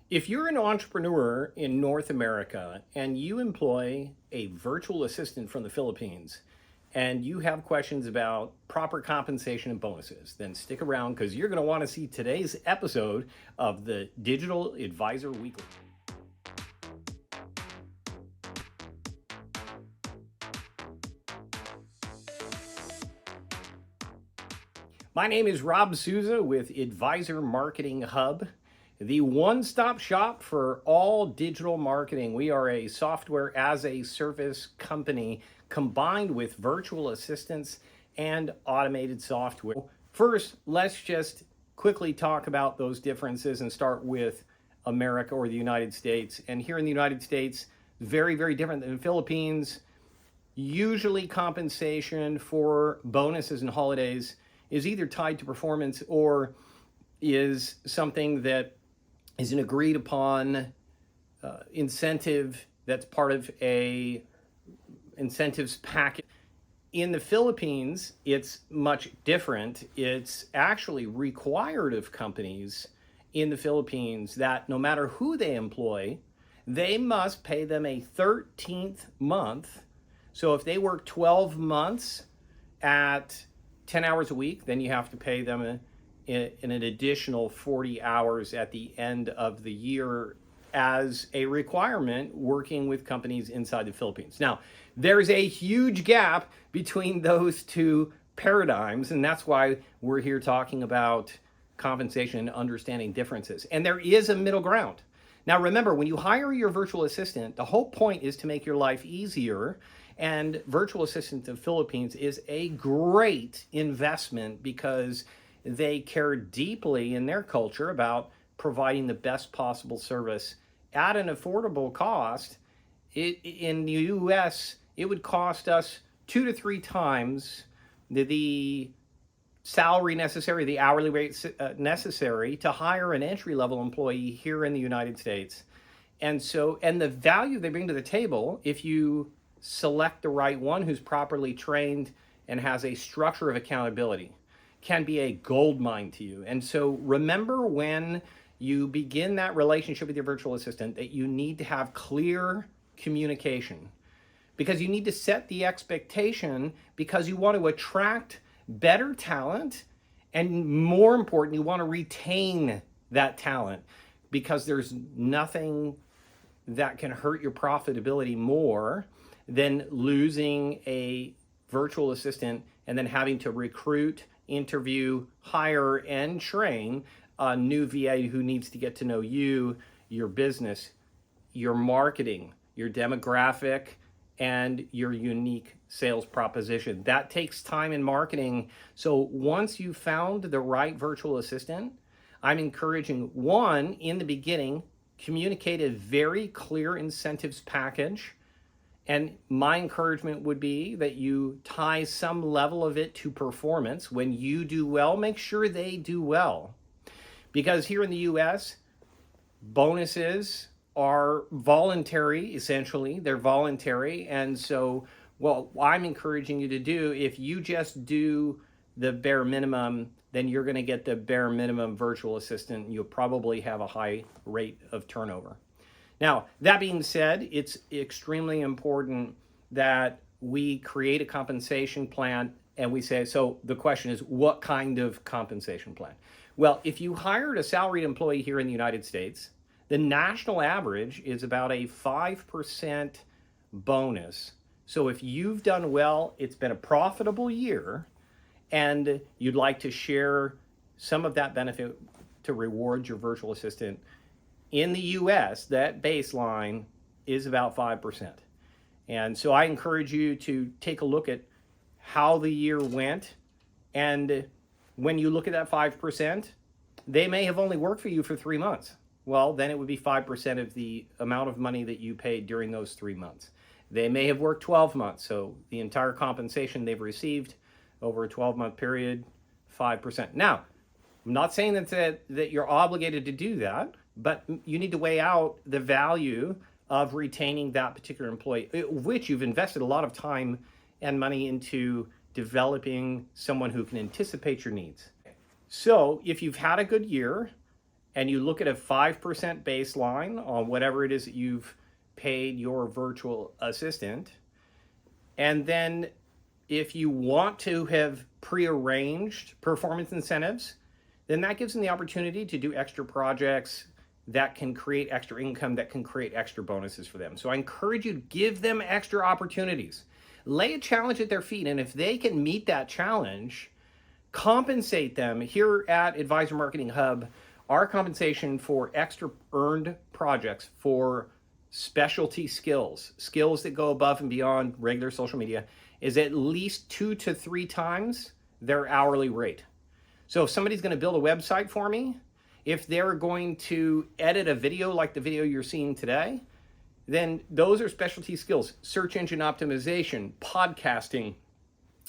If you're an entrepreneur in North America and you employ a virtual assistant from the Philippines and you have questions about proper compensation and bonuses, then stick around because you're going to want to see today's episode of the Digital Advisor Weekly. My name is Rob Souza with Advisor Marketing Hub, the one-stop shop for all digital marketing. We are a software as a service company combined with virtual assistants and automated software. First, let's just quickly talk about those differences and start with America or the United States. And here in the United States, very, very different than the Philippines. Usually compensation for bonuses and holidays is either tied to performance or is something that is an agreed upon incentive that's part of a incentives package. In the Philippines, it's much different. It's actually required of companies in the Philippines that no matter who they employ, they must pay them a 13th month. So if they work 12 months at 10 hours a week, then you have to pay them in an additional 40 hours at the end of the year as a requirement working with companies inside the Philippines. Now, there's a huge gap between those two paradigms, and that's why we're here talking about compensation and understanding differences. And there is a middle ground. Now, remember, when you hire your virtual assistant, the whole point is to make your life easier. And Virtual Assistant of the Philippines is a great investment because they care deeply in their culture about providing the best possible service at an affordable cost. In the US, it would cost us 2 to 3 times the salary necessary, the hourly rate necessary to hire an entry-level employee here in the United States. And the value they bring to the table, if you select the right one who's properly trained and has a structure of accountability, can be a gold mine to you. And so remember, when you begin that relationship with your virtual assistant, that you need to have clear communication, because you need to set the expectation, because you want to attract better talent, and more important, you want to retain that talent, because there's nothing that can hurt your profitability more than losing a virtual assistant and then having to recruit, interview, hire, and train a new VA who needs to get to know you, your business, your marketing, your demographic, and your unique sales proposition. That takes time in marketing. So once you've found the right virtual assistant, I'm encouraging, one, in the beginning, communicate a very clear incentives package. And my encouragement would be that you tie some level of it to performance. When you do well, make sure they do well. Because here in the US, bonuses are voluntary, essentially. They're voluntary. And so, what I'm encouraging you to do, if you just do the bare minimum, then you're going to get the bare minimum virtual assistant. You'll probably have a high rate of turnover. Now, that being said, it's extremely important that we create a compensation plan, and we say, so the question is, what kind of compensation plan? Well, if you hired a salaried employee here in the United States, the national average is about a 5% bonus. So if you've done well, it's been a profitable year, and you'd like to share some of that benefit to reward your virtual assistant, in the US, that baseline is about 5%. And so I encourage you to take a look at how the year went. And when you look at that 5%, they may have only worked for you for 3 months. Well, then it would be 5% of the amount of money that you paid during those 3 months. They may have worked 12 months. So the entire compensation they've received over a 12-month period, 5%. Now, I'm not saying that you're obligated to do that, but you need to weigh out the value of retaining that particular employee, which you've invested a lot of time and money into developing someone who can anticipate your needs. So if you've had a good year and you look at a 5% baseline on whatever it is that you've paid your virtual assistant, and then if you want to have prearranged performance incentives, then that gives them the opportunity to do extra projects that can create extra income, that can create extra bonuses for them. So I encourage you to give them extra opportunities. Lay a challenge at their feet, and if they can meet that challenge, compensate them. Here at Advisor Marketing Hub, our compensation for extra earned projects for specialty skills, skills that go above and beyond regular social media, is at least 2 to 3 times their hourly rate. So if somebody's going to build a website for me, if they're going to edit a video like the video you're seeing today, then those are specialty skills. Search engine optimization, podcasting,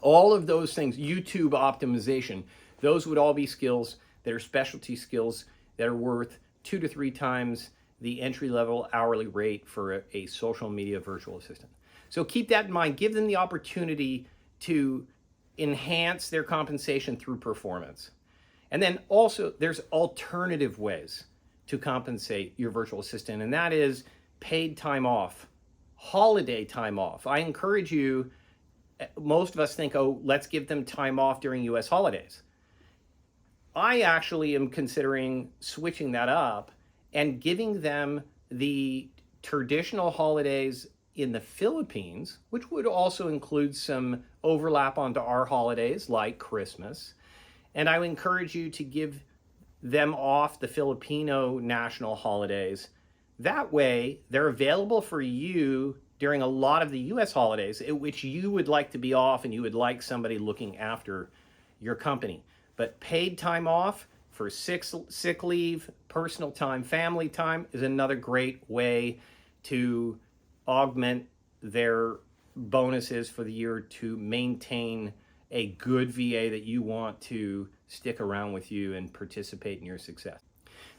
all of those things, YouTube optimization, those would all be skills that are specialty skills that are worth 2 to 3 times the entry-level hourly rate for a social media virtual assistant. So keep that in mind. Give them the opportunity to enhance their compensation through performance. And then also, there's alternative ways to compensate your virtual assistant, and that is paid time off, holiday time off. I encourage you, most of us think, oh, let's give them time off during US holidays. I actually am considering switching that up and giving them the traditional holidays in the Philippines, which would also include some overlap onto our holidays like Christmas. And I would encourage you to give them off the Filipino national holidays. That way, they're available for you during a lot of the US holidays at which you would like to be off and you would like somebody looking after your company. But paid time off for sick leave, personal time, family time is another great way to augment their bonuses for the year to maintain a good VA that you want to stick around with you and participate in your success.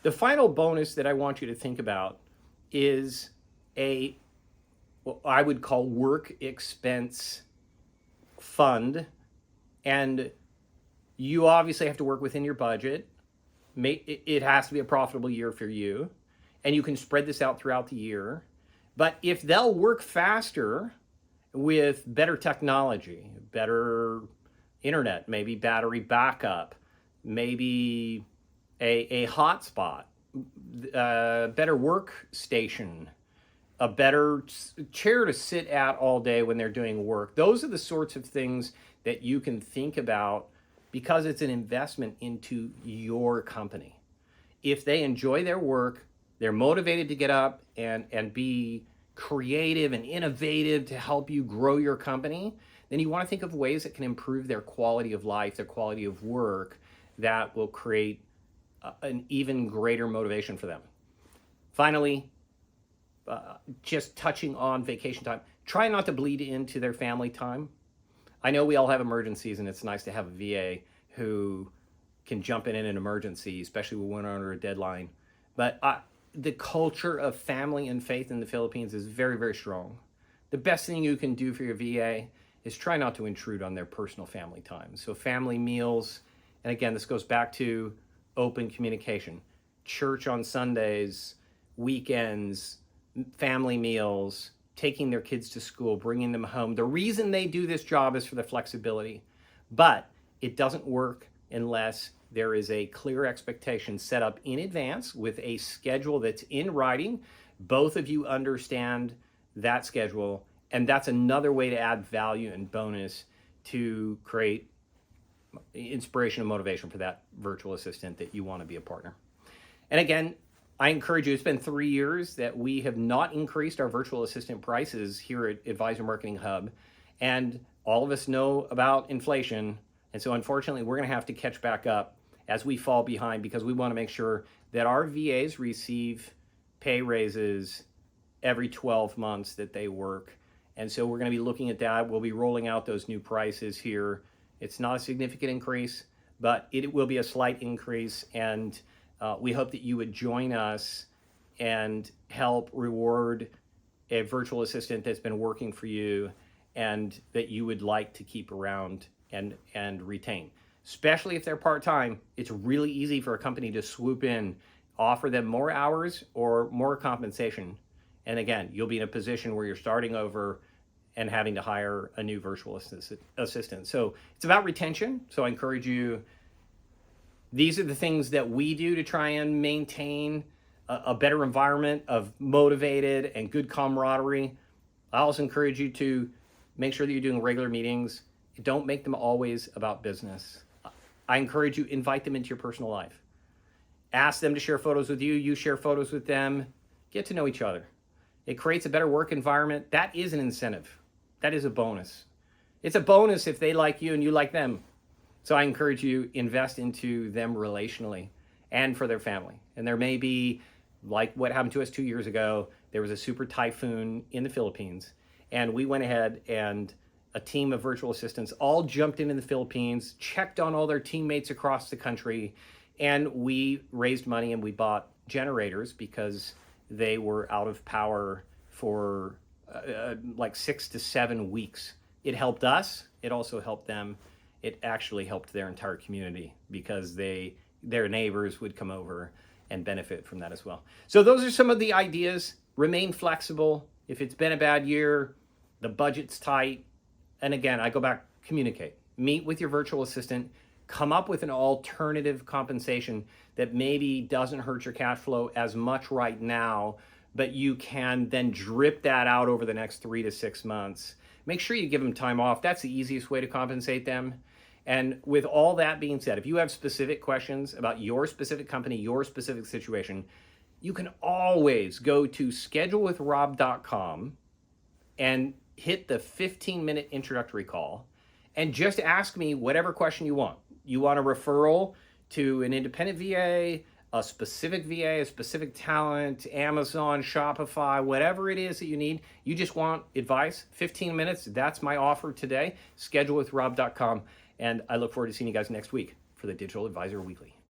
The final bonus that I want you to think about is what I would call work expense fund. And you obviously have to work within your budget. It has to be a profitable year for you, and you can spread this out throughout the year. But if they'll work faster with better technology, better internet, maybe battery backup, maybe a hotspot, better workstation, a better chair to sit at all day when they're doing work. Those are the sorts of things that you can think about because it's an investment into your company. If they enjoy their work, they're motivated to get up and be creative and innovative to help you grow your company, then you want to think of ways that can improve their quality of life, their quality of work, that will create an even greater motivation for them. Finally, just touching on vacation time, try not to bleed into their family time. I know we all have emergencies, and it's nice to have a VA who can jump in an emergency, especially when we're under a deadline. But the culture of family and faith in the Philippines is very, very strong. The best thing you can do for your VA is try not to intrude on their personal family time. So family meals, and again, this goes back to open communication. Church on Sundays, weekends, family meals, taking their kids to school, bringing them home. The reason they do this job is for the flexibility, but it doesn't work unless there is a clear expectation set up in advance with a schedule that's in writing. Both of you understand that schedule, and that's another way to add value and bonus to create inspiration and motivation for that virtual assistant that you want to be a partner. And again, I encourage you, it's been 3 years that we have not increased our virtual assistant prices here at Advisor Marketing Hub. And all of us know about inflation. And so unfortunately, we're going to have to catch back up as we fall behind because we want to make sure that our VAs receive pay raises every 12 months that they work. And so we're going to be looking at that. We'll be rolling out those new prices here. It's not a significant increase, but it will be a slight increase. And we hope that you would join us and help reward a virtual assistant that's been working for you and that you would like to keep around and retain. Especially if they're part-time, it's really easy for a company to swoop in offer them more hours or more compensation. And again, you'll be in a position where you're starting over and having to hire a new virtual assistant. So it's about retention. So I encourage you, these are the things that we do to try and maintain a better environment of motivated and good camaraderie. I also encourage you to make sure that you're doing regular meetings. Don't make them always about business. I encourage you, invite them into your personal life. Ask them to share photos with you. You share photos with them. Get to know each other. It creates a better work environment. That is an incentive. That is a bonus. It's a bonus if they like you and you like them. So I encourage you, invest into them relationally and for their family. And there may be, like what happened to us 2 years ago, there was a super typhoon in the Philippines. And we went ahead and a team of virtual assistants all jumped in the Philippines, checked on all their teammates across the country, and we raised money and we bought generators because they were out of power for like 6 to 7 weeks. It helped us. It also helped them. It actually helped their entire community because their neighbors would come over and benefit from that as well. So those are some of the ideas. Remain flexible. If it's been a bad year, the budget's tight. And again, I go back, communicate. Meet with your virtual assistant. Come up with an alternative compensation that maybe doesn't hurt your cash flow as much right now, but you can then drip that out over the next 3 to 6 months. Make sure you give them time off. That's the easiest way to compensate them. And with all that being said, if you have specific questions about your specific company, your specific situation, you can always go to schedulewithrob.com and hit the 15-minute introductory call and just ask me whatever question you want. You want a referral to an independent VA, a specific VA, a specific talent, Amazon, Shopify, whatever it is that you need. You just want advice, 15 minutes. That's my offer today. Schedulewithrob.com. And I look forward to seeing you guys next week for the Digital Advisor Weekly.